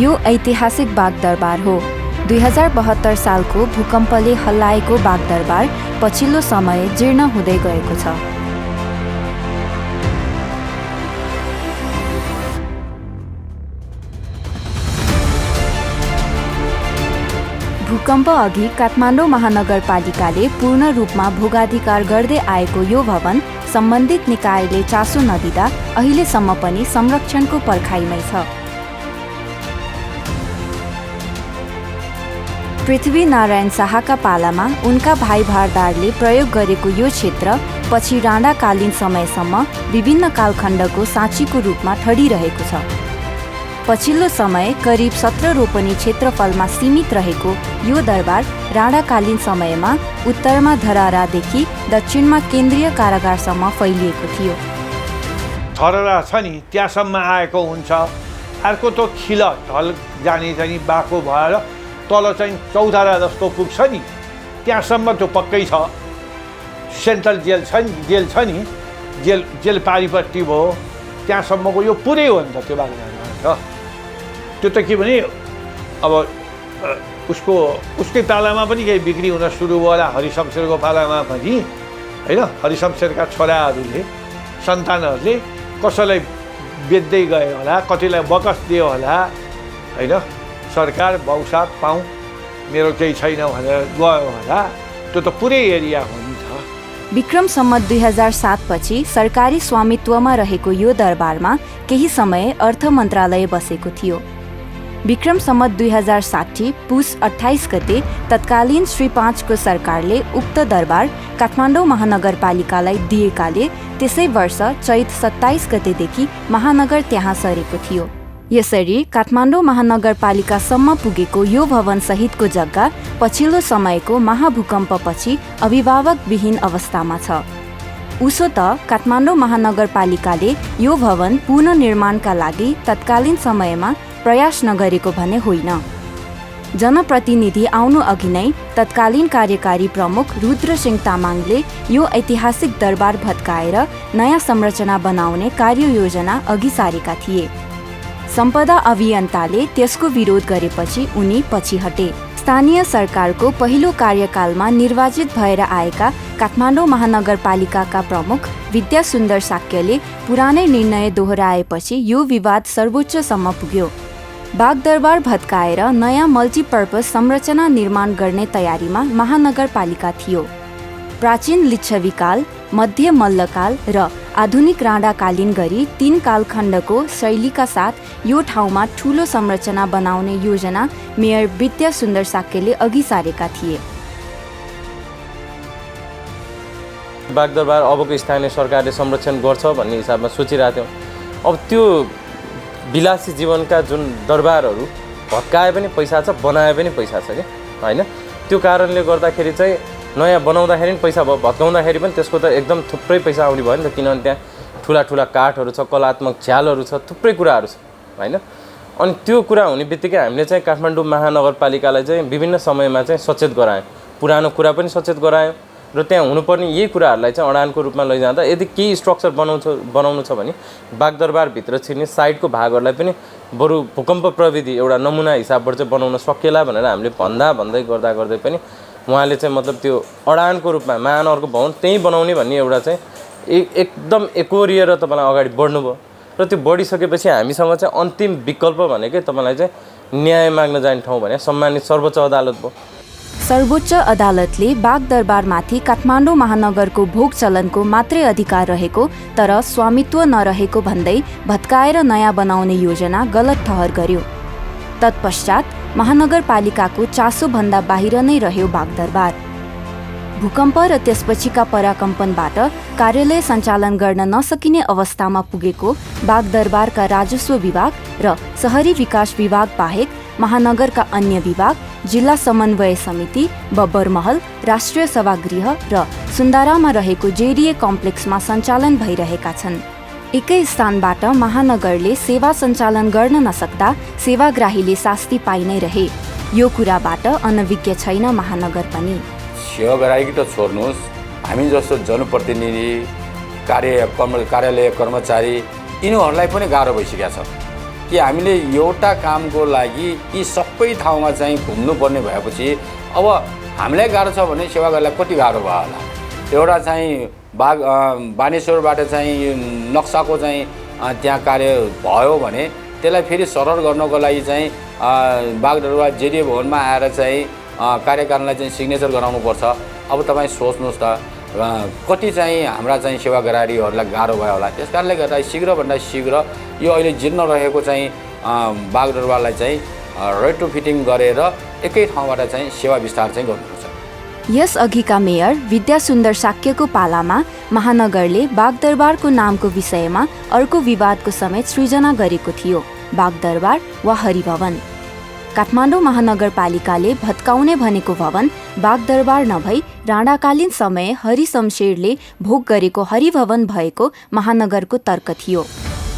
यो ऐतिहासिक बागदरबार हो। 2072 सालको भूकम्पले हल्लाएको बागदरबार पछिल्लो समय जीर्ण हुँदै गएको छ। भूकम्प अघि काठमाडौँ महानगरपालिकाले पूर्ण रूपमा भोगाधिकार गर्दै आएको यो भवन सम्बन्धित निकायले चासो नदिँदा अहिलेसम्म पनि संरक्षणको पर्खाइमै छ। पृथ्वीनारायण शाहका पालामा उनका भाइ भारदारले प्रयोग गरेको यो क्षेत्र पछि राणाकालीन समयसम्म विभिन्न कालखण्डको साँचीको रूपमा ठडिरहेको छ। पछिल्लो समय करिब 17 रोपनी क्षेत्रफलमा सीमित रहेको यो दरबार राणाकालीन समयमा उत्तरमा धरारादेखि दक्षिणमा केन्द्रीय कारागारसम्म फैलिएको थियो। धरहरा छ नि त्यहाँसम्म आएको हुन्छ। अर्को त खिल ढल जाने चाहिँ बाको भएर तल चाहिँ चौधारा जस्तो पुग्छ नि त्यहाँसम्म त्यो पक्कै छ। सेन्ट्रल जेल छ नि जेल पारिपट्टि भयो त्यहाँसम्मको यो पुरै हो नि त त्यो बागदरबार। त्यो त के भने अब उसकै पालामा पनि केही बिक्री हुन सुरु भयो होला, हरिशमशेरको पालामा पनि होइन। हरिशमशेरका छोराहरूले सन्तानहरूले कसैलाई बेच्दै गयो होला, कतिलाई बकस दियो होला होइन। सरकार बहुसाथ पाऊँ मेरो केही छैन भनेर गयो होला। त्यो त पुरै एरिया हो नि त। विक्रम सम्वत 2007 पछि सरकारी स्वामित्वमा रहेको यो दरबारमा केही समय अर्थ मन्त्रालय बसेको थियो। विक्रम सम्वत 2060 पुस 28 गते तत्कालीन श्री 5 को सरकारले उक्त दरबार काठमाडौँ महानगरपालिकालाई दिएकाले त्यसै वर्ष चैत 27 गतेदेखि महानगर त्यहाँ सरेको थियो। यसरी काठमाडौँ महानगरपालिकासम्म पुगेको यो भवन सहितको जग्गा पछिल्लो समयको महाभूकम्पपछि अभिभावकविहीन अवस्थामा छ। उसो त काठमाडौँ महानगरपालिकाले यो भवन पुनर्निर्माणका लागि तत्कालीन समयमा प्रयास नगरेको भने होइन। जनप्रतिनिधि आउनु अघि नै तत्कालीन कार्यकारी प्रमुख रुद्रसिंह तामाङले यो ऐतिहासिक दरबार भत्काएर नयाँ संरचना बनाउने कार्ययोजना अघि सारेका थिए। सम्पदा अभियन्ताले त्यसको विरोध गरेपछि उनी पछि हटे। स्थानीय सरकारको पहिलो कार्यकालमा निर्वाचित भएर आएका काठमाडौँ महानगरपालिकाका प्रमुख विद्यासुन्दर साक्यले पुरानै निर्णय दोहोऱ्याएपछि यो विवाद सर्वोच्चसम्म पुग्यो। बागदरबार भत्काएर नयाँ मल्टिपर्पज संरचना निर्माण गर्ने तयारीमा महानगरपालिका थियो। प्राचीन लिच्छवीकाल, मध्य मल्लकाल र आधुनिक राणाकालीन गरी 3 कालखण्डको शैलीका साथ यो ठाउँमा ठूलो संरचना बनाउने योजना मेयर विद्यासुन्दर साक्यले अघि सारेका थिए। बागदरबार अबको स्थानीय सरकारले संरक्षण गर्छ भन्ने हिसाबमा सोचिरहेको थियौँ। अब त्यो विलासी जीवनका जुन दरबारहरू भत्काए पनि पैसा छ, बनाए पनि पैसा छ कि होइन। त्यो कारणले गर्दाखेरि चाहिँ नयाँ बनाउँदाखेरि पनि पैसा भयो, भत्काउँदाखेरि पनि त्यसको त एकदम थुप्रै पैसा आउने भयो नि त। किनभने त्यहाँ ठुला ठुला काठहरू छ, कलात्मक झ्यालहरू छ, थुप्रै कुराहरू छ होइन। अनि त्यो कुरा हुने बित्तिकै हामीले चाहिँ काठमाडौँ महानगरपालिकालाई चाहिँ विभिन्न समयमा चाहिँ सचेत गरायौँ। पुरानो कुरा पनि सचेत गरायौँ र त्यहाँ हुनुपर्ने यही कुराहरूलाई चाहिँ अडानको रूपमा लैजाँदा यदि केही स्ट्रक्चर बनाउनु छ भने बागदरबारभित्र छिर्ने साइडको भागहरूलाई पनि बरु भूकम्प प्रविधि एउटा नमुना हिसाबबाट चाहिँ बनाउन सकिएला भनेर हामीले भन्दै गर्दै पनि उहाँले चाहिँ मतलब त्यो अडानको रूपमा महानगरको भवन त्यहीँ बनाउने भन्ने एउटा चाहिँ एकदम एकोरिएर तपाईँलाई अगाडि बढ्नुभयो। र त्यो बढिसकेपछि हामीसँग चाहिँ अन्तिम विकल्प भनेकै तपाईँलाई चाहिँ न्याय माग्न जाने ठाउँ भने सम्मानित सर्वोच्च अदालत भयो। सर्वोच्च अदालतले बागदरबारमाथि काठमाडौँ महानगरको भोग चलनको मात्रै अधिकार रहेको तर स्वामित्व नरहेको भन्दै भत्काएर नयाँ बनाउने योजना गलत ठहर गर्यो। तत्पश्चात महानगरपालिकाको चासोभन्दा बाहिर नै रह्यो बागदरबार। भूकम्प र त्यसपछिका पराकम्पनबाट कार्यालय सञ्चालन गर्न नसकिने अवस्थामा पुगेको बागदरबारका राजस्व विभाग र शहरी विकास विभाग बाहेक महानगरका अन्य विभाग, जिल्ला समन्वय समिति, बब्बर महल, राष्ट्रिय सभागृह र सुन्दारामा रहेको जेडीए कम्प्लेक्समा सञ्चालन भइरहेका छन्। एकै स्थानबाट महानगरले सेवा सञ्चालन गर्न नसक्दा सेवाग्राहीले शास्ति पाइ नै रहे। यो कुराबाट अनभिज्ञ छैन महानगर पनि। सेवाग्राही त छोड्नुहोस्, हामी जस्तो जनप्रतिनिधि कार्यालय कर्मचारी यिनीहरूलाई पनि गाह्रो भइसकेको छ। कि हामीले एउटा कामको लागि यी सबै ठाउँमा चाहिँ घुम्नुपर्ने भएपछि अब हामीलाई गाह्रो छ भने सेवाग्राहीलाई कति गाह्रो भयो होला। एउटा चाहिँ बानेश्वरबाट चाहिँ नक्साको चाहिँ त्यहाँ कार्य भयो भने त्यसलाई फेरि सरल गर्नको लागि चाहिँ बागडोगरा जेडिए भवनमा आएर चाहिँ कार्यकारणलाई चाहिँ सिग्नेचर गराउनुपर्छ। अब तपाईँ सोच्नुहोस् त कति चाहिँ हाम्रा चाहिँ सेवाग्राहीहरूलाई गाह्रो भयो होला। त्यस कारणले गर्दा शीघ्रभन्दा शीघ्र यो अहिले जीर्ण रहेको चाहिँ बागडोगरालाई चाहिँ रेट्रोफिटिङ गरेर एकै ठाउँबाट चाहिँ सेवा विस्तार चाहिँ गर्नुपर्छ। यस अघिका मेयर विद्यासुन्दर साक्यको पालामा महानगरले बागदरबारको नामको विषयमा अर्को विवादको समेत सृजना गरेको थियो, बागदरबार वा हरिभवन। काठमाडौँ महानगरपालिकाले भत्काउने भनेको भवन बागदरबार नभई राणाकालीन समय हरिशमशेरले भोग गरेको हरिभवन भएको महानगरको तर्क थियो।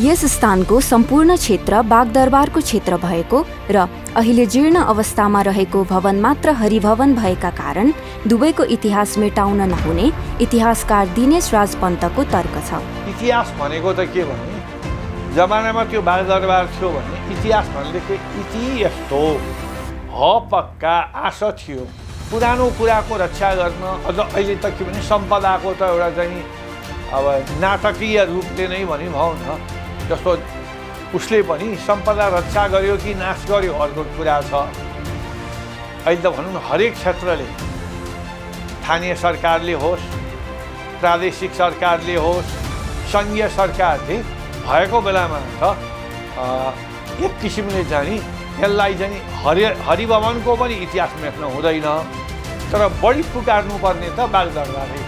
यस स्थानको सम्पूर्ण क्षेत्र बागदरबारको क्षेत्र भएको र अहिले जीर्ण अवस्थामा रहेको भवन मात्र हरिभवन भएका कारण दुवैको इतिहास मेटाउन नहुने इतिहासकार दिनेश राज पन्तको तर्क छ। इतिहास भनेको त के भने जमानामा त्यो बागदरबार थियो भने इतिहास भनेको इति यस्तो पक्का आशा थियो पुरानो कुराको रक्षा गर्न। अझ अहिले त के भने सम्पदाको त एउटा चाहिँ अब नाटकीय रूपले नै भनी भनौँ न, जस्तो उसले पनि सम्पदा रक्षा गर्यो कि नाश गर्यो अर्को कुरा छ। अहिले त भनौँ न हरेक क्षेत्रले स्थानीय सरकारले होस्, प्रादेशिक सरकारले होस्, सङ्घीय सरकारले भएको बेलामा त एक किसिमले चाहिँ यसलाई चाहिँ हरिभवनको पनि इतिहास मेट्न हुँदैन, तर बढी पुकार्नुपर्ने त बागदरबारै।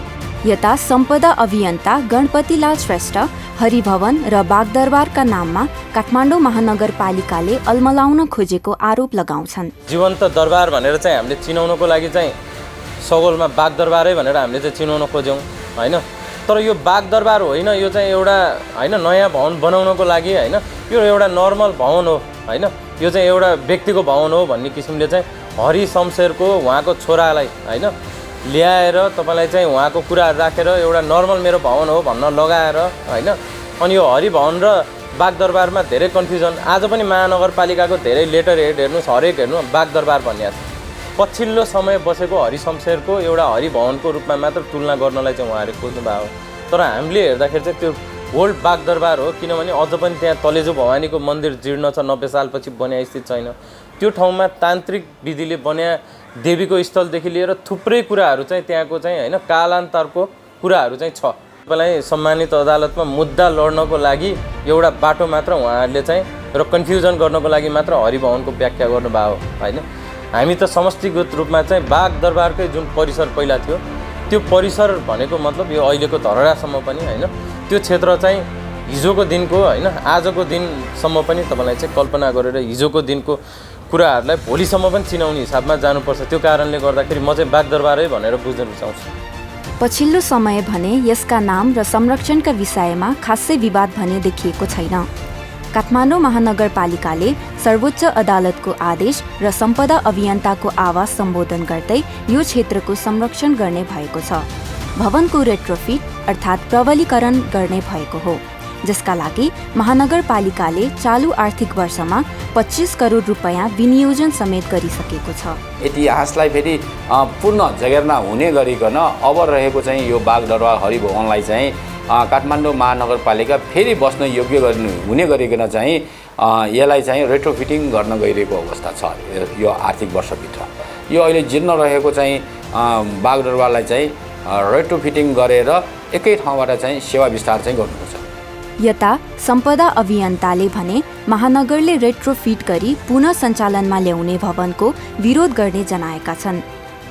यता सम्पदा अभियन्ता गणपतिलाल श्रेष्ठ हरिभवन र बागदरबारका नाममा काठमाडौँ महानगरपालिकाले अल्मलाउन खोजेको आरोप लगाउँछन्। जीवन्त दरबार भनेर चाहिँ हामीले चिनाउनको लागि चाहिँ सगोलमा बागदरबारै भनेर हामीले चाहिँ चिनाउन खोज्यौँ होइन। तर यो बागदरबार होइन, यो चाहिँ एउटा होइन नयाँ भवन बनाउनको लागि होइन, यो एउटा नर्मल भवन हो होइन, यो चाहिँ एउटा व्यक्तिको भवन हो भन्ने किसिमले चाहिँ हरिशमशेरको उहाँको छोरालाई होइन ल्याएर तपाईँलाई चाहिँ उहाँको कुराहरू राखेर एउटा नर्मल मेरो भवन हो भन्न लगाएर होइन। अनि यो हरिभवन र बागदरबारमा धेरै कन्फ्युजन। आज पनि महानगरपालिकाको धेरै लेटर हेड हेर्नुहोस्, हरेक हेर्नु बागदरबार भन्ने छ। पछिल्लो समय बसेको हरिशमशेरको एउटा हरिभवनको रूपमा मात्र तुलना गर्नलाई चाहिँ उहाँहरूले खोज्नु भएको हो। तर हामीले हेर्दाखेरि चाहिँ त्यो ओल्ड बागदरबार हो, किनभने अझ पनि त्यहाँ तलेजु भवानीको मन्दिर जीर्ण छ, 90 सालपछि बन्या स्थित छैन। त्यो ठाउँमा तान्त्रिक विधिले बन्या देवीको स्थलदेखि लिएर थुप्रै कुराहरू चाहिँ त्यहाँको चाहिँ होइन कालान्तरको कुराहरू चाहिँ छ। तपाईँलाई सम्मानित अदालतमा मुद्दा लड्नको लागि एउटा बाटो मात्र उहाँहरूले चाहिँ र कन्फ्युजन गर्नको लागि मात्र हरिभवनको व्याख्या गर्नुभयो होइन। हामी त समष्टिगत रूपमा चाहिँ बागदरबारकै जुन परिसर पहिला थियो त्यो परिसर भनेको मतलब यो अहिलेको धरहरासम्म पनि होइन, त्यो क्षेत्र चाहिँ हिजोको दिनको होइन आजको दिनसम्म पनि तपाईँलाई चाहिँ कल्पना गरेर हिजोको दिनको कुराहरूलाई भोलिसम्म पनि चिनाउने हिसाबमा जानुपर्छ। त्यो कारणले गर्दाखेरि म चाहिँ बागदरबारै भनेर बुझ्न रुचाउँछु। पछिल्लो समय भने यसका नाम र संरक्षणका विषयमा खासै विवाद भने देखिएको छैन। काठमाडौँ महानगरपालिकाले सर्वोच्च अदालतको आदेश र सम्पदा अभियन्ताको आवाज सम्बोधन गर्दै यो क्षेत्रको संरक्षण गर्ने भएको छ। भवनको रेट्रोफिट अर्थात् प्रबलीकरण गर्ने भएको हो, जसका लागि महानगरपालिकाले चालु आर्थिक वर्षमा 25 करोड रुपैयाँ विनियोजन समेत गरिसकेको छ। इतिहासलाई फेरि पूर्ण जगेर्ना हुने गरिकन अब रहेको चाहिँ यो बागदरबार हरिभवनलाई चाहिँ काठमाडौँ महानगरपालिका फेरि बस्न योग्य हुने गरिकन चाहिँ यसलाई चाहिँ रेट्रोफिटिङ गर्न गइरहेको अवस्था छ। यो आर्थिक वर्षभित्र यो अहिले जीर्ण रहेको चाहिँ बागदरबारलाई चाहिँ रेट्रोफिटिङ गरेर एकै ठाउँबाट चाहिँ सेवा विस्तार चाहिँ गर्नुपर्छ। यता सम्पदा अभियन्ताले भने महानगरले रेट्रोफिट गरी पुनः सञ्चालनमा ल्याउने भवनको विरोध गर्ने जनाएका छन्।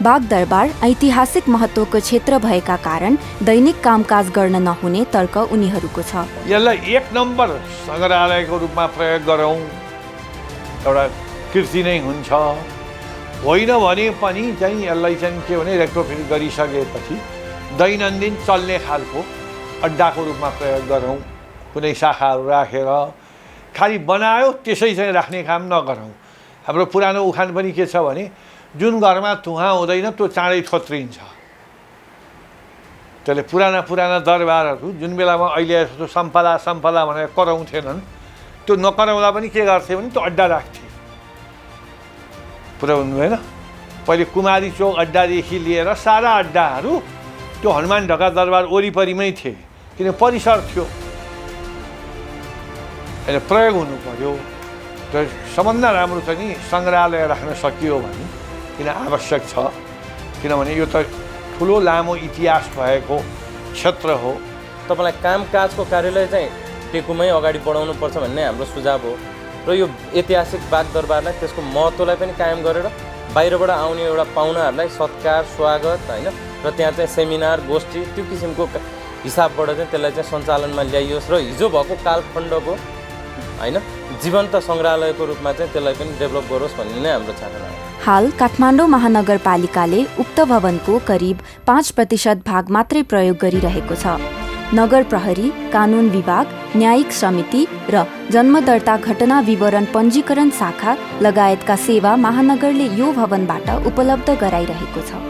बागदरबार ऐतिहासिक महत्त्वको क्षेत्र भएका कारण दैनिक कामकाज गर्न नहुने तर्क उनीहरूको छ। यसलाई एक नम्बर सङ्ग्रहालयको रूपमा प्रयोग गरौँ, एउटा कृति नै हुन्छ। होइन भने पनि चाहिँ यसलाई चाहिँ के भने रेट्रोफिट गरिसकेपछि दैनन्दिन चल्ने खालको अड्डाको रूपमा प्रयोग गरौँ। कुनै शाखाहरू राखेर खालि बनायो त्यसै चाहिँ राख्ने काम नगरौँ। हाम्रो पुरानो उखान पनि के छ भने जुन घरमा धुवा हुँदैन त्यो चाँडै थोत्रिन्छ। त्यसले पुराना दरबारहरू जुन बेलामा अहिले जस्तो सम्पदा भनेर कराउँथेनन्, त्यो नकराउँदा पनि के गर्थे भने त्यो अड्डा राख्थे, पुर्याउनु भएन। पहिले कुमारी चोक अड्डादेखि लिएर सारा अड्डाहरू त्यो हनुमान ढका दरबार वरिपरिमै थिए, किन परिसर थियो, अहिले प्रयोग हुनु पर्यो। त्यो सबभन्दा राम्रो छ नि सङ्ग्रहालय राख्न सकियो भने, किन आवश्यक छ, किनभने यो त ठुलो लामो इतिहास भएको क्षेत्र हो। तपाईँलाई कामकाजको कार्यालय चाहिँ टेकुमै अगाडि बढाउनुपर्छ भन्ने हाम्रो सुझाव हो र यो ऐतिहासिक बाग दरबारलाई त्यसको महत्त्वलाई पनि कायम गरेर बाहिरबाट आउने एउटा पाहुनाहरूलाई सत्कार स्वागत होइन र त्यहाँ चाहिँ सेमिनार गोष्ठी त्यो किसिमको हिसाबबाट चाहिँ त्यसलाई चाहिँ सञ्चालनमा ल्याइयोस् र हिजो भएको कालखण्डको होइन जीवन्त सङ्ग्रहालयको रूपमा चाहिँ त्यसलाई पनि डेभलप गरोस् भन्ने नै हाम्रो चाहना हो। हाल काठमाडौँ महानगरपालिकाले उक्त भवनको करिब 5% भाग मात्रै प्रयोग गरिरहेको छ। नगर प्रहरी, कानुन विभाग, न्यायिक समिति र जन्मदर्ता घटना विवरण पञ्जीकरण शाखा लगायतका सेवा महानगरले यो भवनबाट उपलब्ध गराइरहेको छ।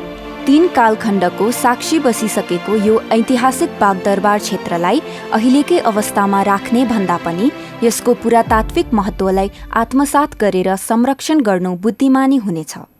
3 कालखण्डको साक्षी बसिसकेको यो ऐतिहासिक बागदरबार क्षेत्रलाई अहिलेकै अवस्थामा राख्ने भन्दा पनि यसको पुरातात्विक महत्त्वलाई आत्मसात गरेर संरक्षण गर्नु बुद्धिमानी हुनेछ।